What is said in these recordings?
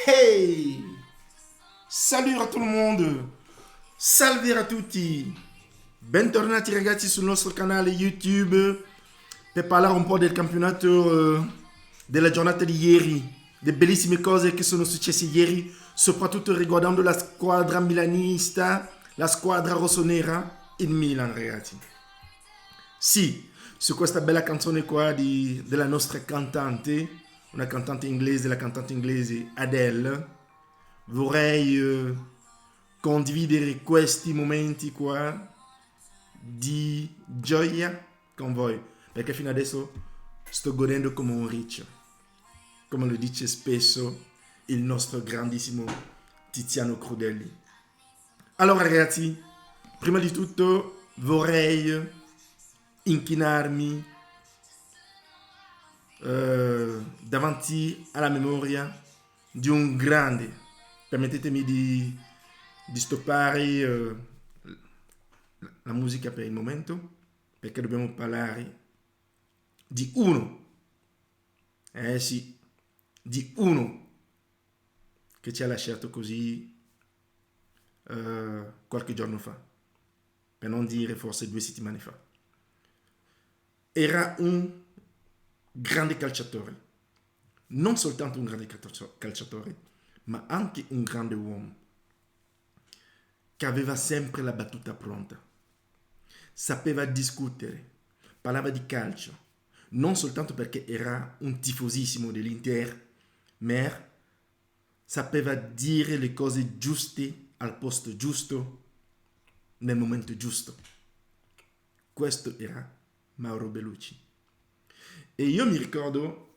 Hey! Salut a tutto il mondo! Salve a tutti! Bentornati ragazzi sul nostro canale YouTube per parlare un po' del campionato della giornata di ieri, le bellissime cose che sono successe ieri, soprattutto riguardando la squadra milanista, la squadra rossonera, il Milan ragazzi. Sì, su questa bella canzone qua della nostra cantante, una cantante inglese, la cantante inglese Adele, vorrei condividere questi momenti qua di gioia con voi, perché fino adesso sto godendo come un riccio, come lo dice spesso il nostro grandissimo Tiziano Crudelli. Allora ragazzi, prima di tutto vorrei inchinarmi davanti alla memoria di un grande. Permettetemi di stoppare la musica per il momento, perché dobbiamo parlare di uno, eh sì, di uno che ci ha lasciato così qualche giorno fa, per non dire forse 2 settimane fa. Era un grande calciatore, non soltanto un grande calciatore, ma anche un grande uomo, che aveva sempre la battuta pronta, sapeva discutere, parlava di calcio, non soltanto perché era un tifosissimo dell'Inter, ma sapeva dire le cose giuste al posto giusto, nel momento giusto. Questo era Mauro Bellucci. E io mi ricordo,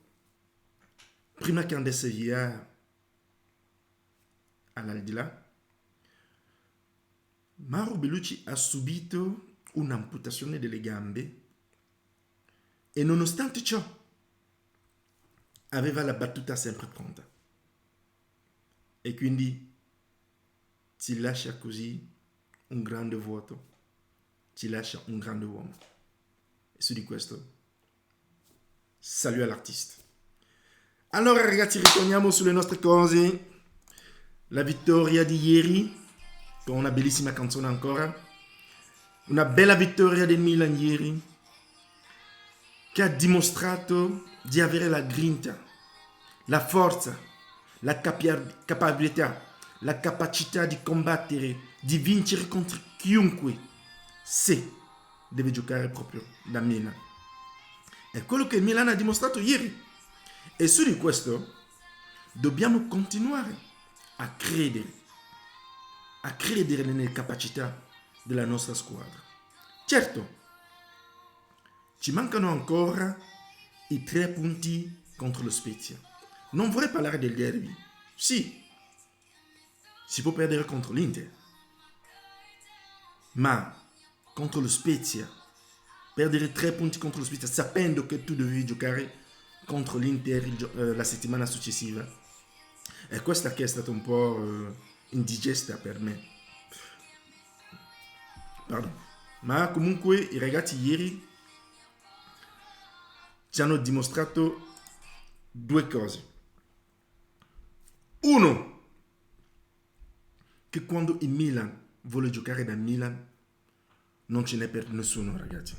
prima che andasse via all'aldilà, Mauro Bellucci ha subito un'amputazione delle gambe e nonostante ciò aveva la battuta sempre pronta. E quindi ci lascia così un grande vuoto, ci lascia un grande uomo. E su di questo, salut all'artista. Allora ragazzi, ritorniamo sulle nostre cose. La vittoria di ieri, con una bellissima canzone ancora. Una bella vittoria del Milan ieri, che ha dimostrato di avere la grinta, la forza, la capacità, la capacità di combattere, di vincere contro chiunque, se deve giocare proprio da Milan. È quello che il Milan ha dimostrato ieri. E su di questo dobbiamo continuare a credere nelle capacità della nostra squadra. Certo, ci mancano ancora i 3 punti contro lo Spezia. Non vorrei parlare del derby. Sì, si può perdere contro l'Inter, ma contro lo Spezia, perdere 3 punti contro lo Spezia sapendo che tu dovevi giocare contro l'Inter la settimana successiva, è questa che è stata un po' indigesta per me. Pardon. Ma comunque i ragazzi ieri ci hanno dimostrato 2 cose. Uno, che quando il Milan vuole giocare da Milan non ce n'è per nessuno ragazzi.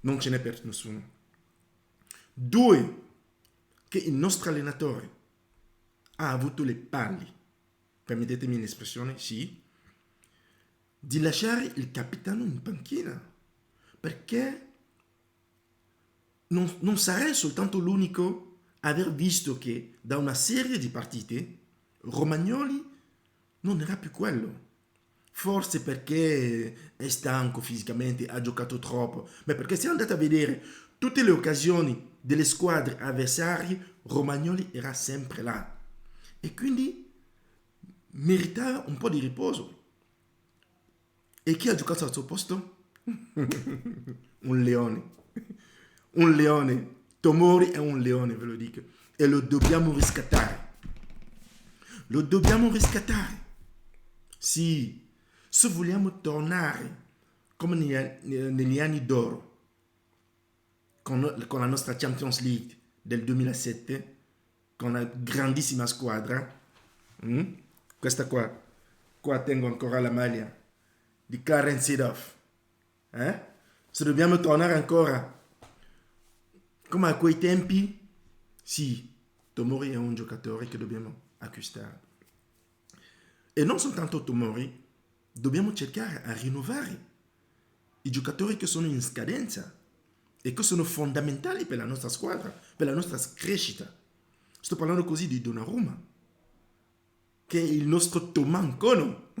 Non ce n'è per nessuno. Due, che il nostro allenatore ha avuto le palle, permettetemi l'espressione, sì, di lasciare il capitano in panchina, perché non sarei soltanto l'unico a aver visto che da una serie di partite Romagnoli non era più quello. Forse perché è stanco fisicamente, ha giocato troppo, ma perché se andate a vedere tutte le occasioni delle squadre avversarie, Romagnoli era sempre là e quindi meritava un po' di riposo. E chi ha giocato al suo posto? Un leone. Un leone. Tomori è un leone, ve lo dico. E lo dobbiamo riscattare. Lo dobbiamo riscattare. Sì, se vogliamo tornare come negli anni d'oro, con la nostra Champions League del 2007, con una grandissima squadra. Questa qua tengo ancora la maglia di Clarence Seedorf. Se dobbiamo tornare ancora come a quei tempi, sì, Tomori è un giocatore che dobbiamo acquistare. E non soltanto Tomori, dobbiamo cercare a rinnovare i giocatori che sono in scadenza e che sono fondamentali per la nostra squadra, per la nostra crescita. Sto parlando così di Donnarumma, che è il nostro Tomankono.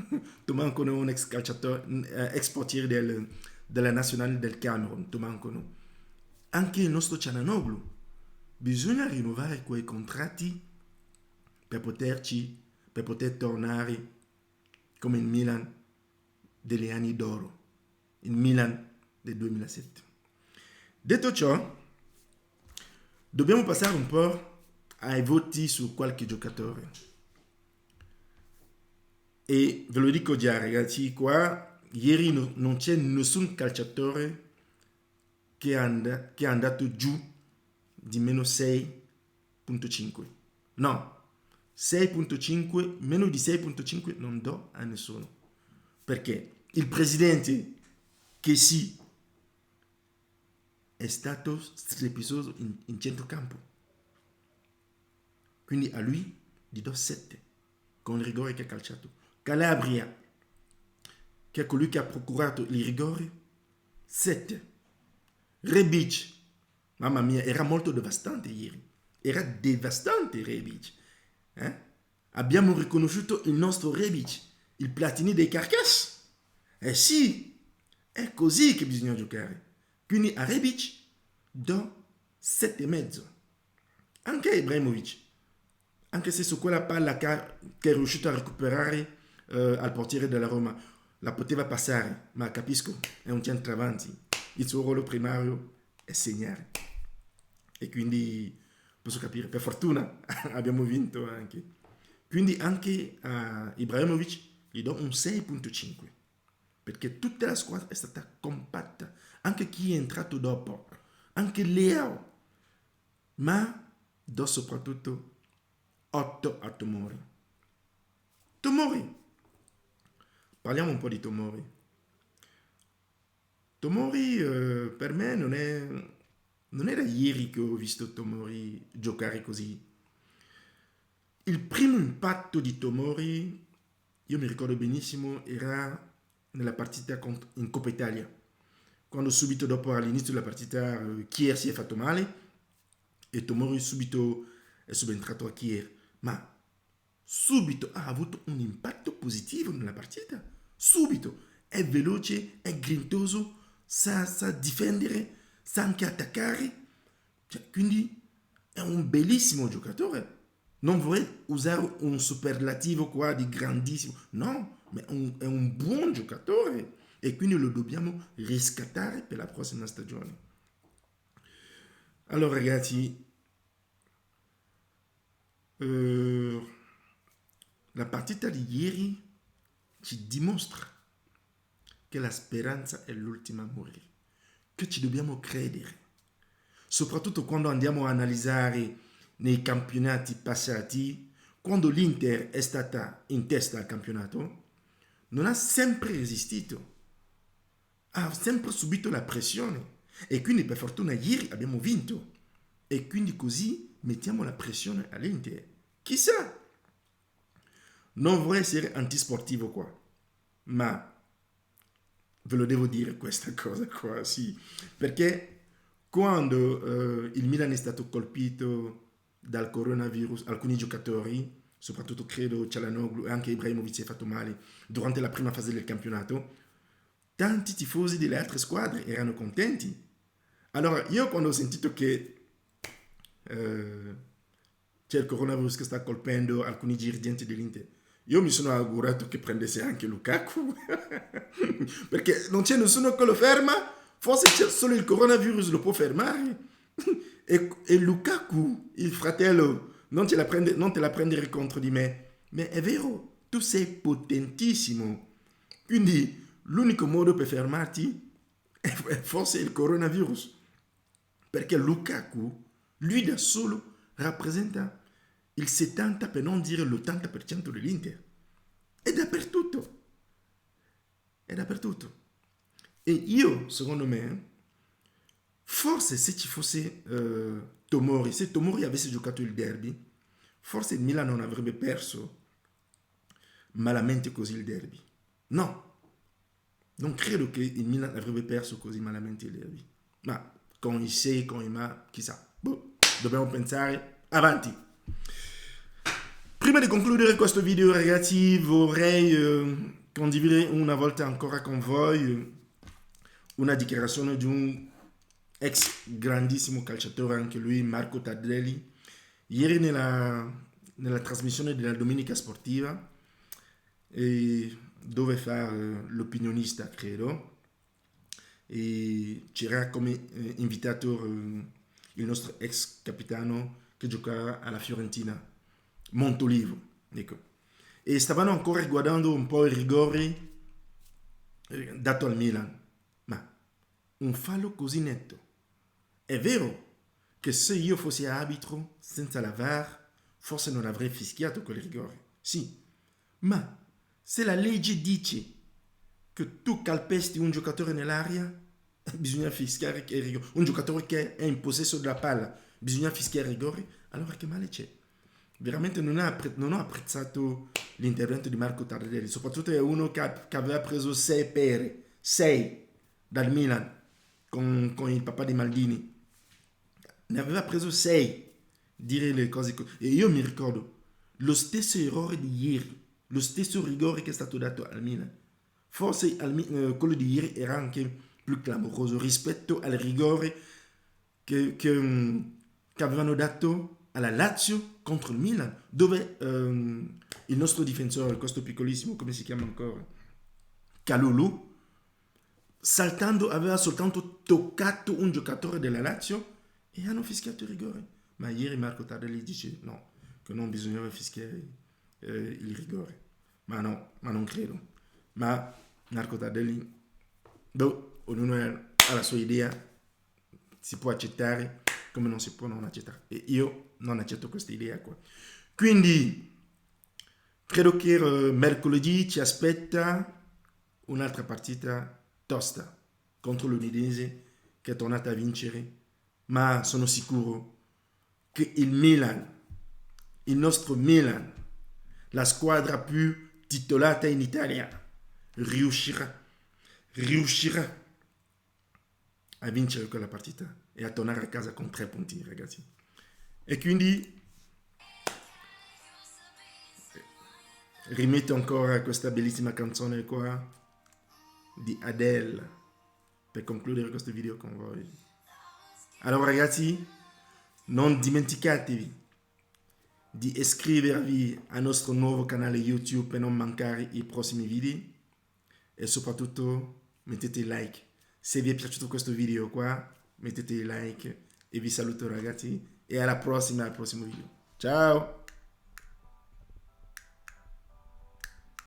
Tomankono è un ex calciatore, ex portiere della nazionale del Camerun, Tomankono. Anche il nostro Çalhanoğlu. Bisogna rinnovare quei contratti per poter tornare come il Milan degli anni d'oro, il Milan del 2007. Detto ciò, dobbiamo passare un po' ai voti su qualche giocatore. E ve lo dico già, ragazzi, qua ieri non c'è nessun calciatore che è andato giù di meno 6.5. No, 6.5, meno di 6.5 non do a nessuno. Perché il presidente che sì è stato strepitoso in centrocampo. Quindi a lui gli do 7 con il rigore che ha calciato. Calabria, che è colui che ha procurato il rigore, 7. Rebic, mamma mia, era molto devastante ieri. Era devastante Rebic. Abbiamo riconosciuto il nostro Rebic, il Platini dei Carcass. Sì, è così che bisogna giocare. Quindi a Rebic do 7,5. Anche Ibrahimovic, anche se su quella palla che è riuscito a recuperare al portiere della Roma, la poteva passare, ma capisco, è un centravanti. Il suo ruolo primario è segnare. E quindi posso capire, per fortuna abbiamo vinto anche. Quindi anche a Ibrahimovic gli do un 6.5, perché tutta la squadra è stata compatta, anche chi è entrato dopo, anche Leo, ma do soprattutto 8 a Tomori. Tomori, parliamo un po' di Tomori. Tomori per me non è da ieri che ho visto Tomori giocare così. Il primo impatto di Tomori, io mi ricordo benissimo, era nella partita in Coppa Italia, quando subito dopo all'inizio della partita Kier si è fatto male e Tomori subito è subentrato a Kier, ma subito ha avuto un impatto positivo nella partita. Subito è veloce, è grintoso, sa difendere, sa anche attaccare. Quindi è un bellissimo giocatore. Non vorrei usare un superlativo qua di grandissimo. No, ma è un buon giocatore. E quindi lo dobbiamo riscattare per la prossima stagione. Allora ragazzi, la partita di ieri ci dimostra che la speranza è l'ultima a morire, che ci dobbiamo credere, soprattutto quando andiamo a analizzare nei campionati passati, quando l'Inter è stata in testa al campionato, non ha sempre resistito, ha sempre subito la pressione e quindi per fortuna ieri abbiamo vinto e quindi così mettiamo la pressione all'Inter. Chissà, non vorrei essere antisportivo qua, ma ve lo devo dire questa cosa qua, sì, perché quando il Milan è stato colpito dal coronavirus, alcuni giocatori, soprattutto credo Çalhanoğlu e anche Ibrahimovic si è fatto male durante la prima fase del campionato, tanti tifosi delle altre squadre erano contenti. Allora io quando ho sentito che c'è il coronavirus che sta colpendo alcuni dirigenti dell'Inter, io mi sono augurato che prendesse anche Lukaku perché non c'è nessuno che lo ferma, forse c'è solo il coronavirus lo può fermare e Lukaku, il fratello, non te la prendere contro di me, ma è vero, tu sei potentissimo, quindi l'unico modo per fermarti è forse il coronavirus, perché Lukaku lui da solo rappresenta il 70 per non dire l'80% dell'Inter. È dappertutto. È dappertutto. E io, secondo me, forse se ci fosse Tomori, se Tomori avesse giocato il derby, forse il Milan non avrebbe perso malamente così il derby. No, non credo che il Milan avrebbe perso così malamente il derby. Ma con i se, con i ma, chissà. Boh, dobbiamo pensare avanti. Prima di concludere questo video, ragazzi, vorrei condividere una volta ancora con voi una dichiarazione di un ex grandissimo calciatore, anche lui, Marco Tardelli. Ieri nella trasmissione della Domenica Sportiva, dove fa l'opinionista, credo, e c'era come invitato il nostro ex capitano che giocava alla Fiorentina, Montolivo, ecco. E stavano ancora guardando un po' i rigori dato al Milan. Ma un fallo così netto. È vero che se io fossi arbitro senza la VAR, forse non avrei fischiato quel rigore. Sì, ma se la legge dice che tu calpesti un giocatore nell'aria, bisogna fischiare che è rigore. Un giocatore che è in possesso della palla, bisogna fischiare rigore, allora che male c'è? Veramente non ho apprezzato l'intervento di Marco Tardelli, soprattutto è uno che aveva preso 6 pere, 6 dal Milan con il papà di Maldini. Ne aveva preso 6, dire le cose e io mi ricordo lo stesso errore di ieri, lo stesso rigore che è stato dato al Milan. Forse quello di ieri era anche più clamoroso rispetto al rigore che avevano dato alla Lazio contro il Milan, dove il nostro difensore, questo piccolissimo, come si chiama ancora? Kalulu, saltando aveva soltanto toccato un giocatore della Lazio e hanno fischiato il rigore. Ma ieri Marco Tardelli dice no, che non bisognava fischiare il rigore. Ma no, ma non credo. Ma Marco Tardelli, ognuno ha la sua idea, si può accettare come non si può non accettare. E io non accetto questa idea qua. Quindi credo che mercoledì ci aspetta un'altra partita tosta contro l'Udinese, che è tornata a vincere, ma sono sicuro che il Milan, il nostro Milan, la squadra più titolata in Italia, riuscirà a vincere quella partita e a tornare a casa con 3 punti, ragazzi. E quindi rimetto ancora questa bellissima canzone qua di Adele per concludere questo video con voi. Allora ragazzi, non dimenticatevi di iscrivervi al nostro nuovo canale YouTube per non mancare i prossimi video e soprattutto mettete like. Se vi è piaciuto questo video qua, mettete like e vi saluto ragazzi e alla prossima, al prossimo video. Ciao!